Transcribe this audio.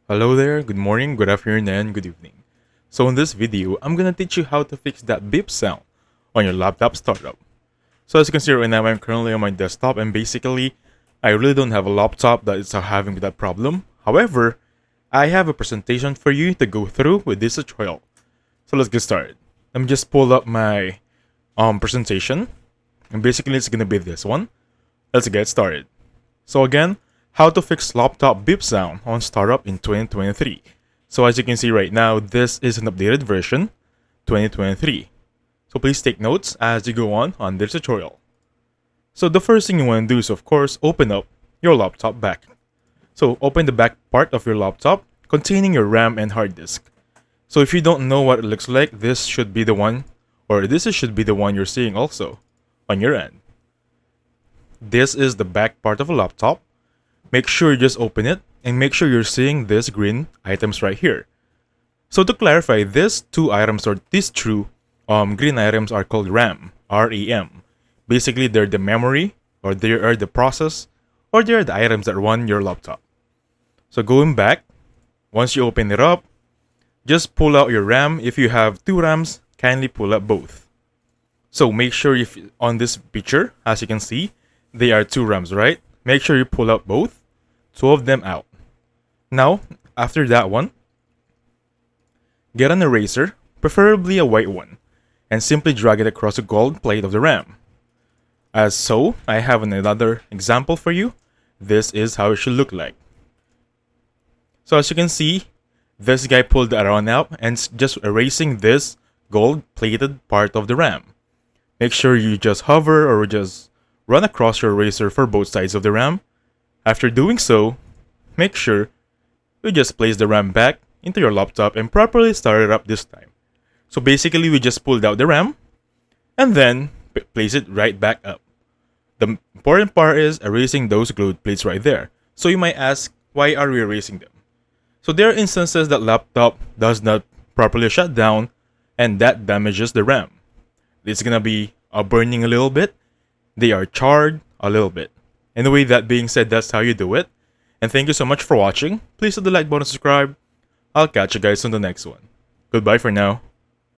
Hello there, good morning, good afternoon, and good evening. So in this video, I'm gonna teach you how to fix that beep sound on your laptop startup. So as you can see right now, I'm currently on my desktop and basically, I really don't have a laptop that is having that problem. However, I have a presentation for you to go through with this tutorial. So let's get started. Let me just pull up my presentation, and basically it's gonna be this one. Let's get started. So again, how to fix laptop beep sound on startup in 2023. So as you can see right now, this is an updated version, 2023. So please take notes as you go on this tutorial. So the first thing you want to do is of course open up your laptop back. So open the back part of your laptop containing your RAM and hard disk. So if you don't know what it looks like, this should be the one, or this should be the one you're seeing also on your end. This is the back part of a laptop. Make sure you just open it and make sure you're seeing these green items right here. So to clarify, these two items or these two green items are called RAM, RAM. Basically, they're the memory or they are the process or they are the items that run your laptop. So going back, once you open it up, just pull out your RAM. If you have two RAMs, kindly pull out both. So make sure if on this picture, as you can see, they are two RAMs, right? Make sure you pull out both, two of them out. Now, after that one, get an eraser, preferably a white one, and simply drag it across the gold plate of the RAM. As so, I have another example for you. This is how it should look like. So as you can see, this guy pulled the around out and just erasing this gold plated part of the RAM. Make sure you just hover or just run across your eraser for both sides of the RAM. After doing so, make sure you just place the RAM back into your laptop and properly start it up this time. So basically, we just pulled out the RAM and then place it right back up. The important part is erasing those glued plates right there. So you might ask, why are we erasing them? So there are instances that laptop does not properly shut down and that damages the RAM. It's gonna be burning a little bit. They are charred a little bit. Anyway, that being said, that's how you do it. And thank you so much for watching. Please hit the like button and subscribe. I'll catch you guys on the next one. Goodbye for now.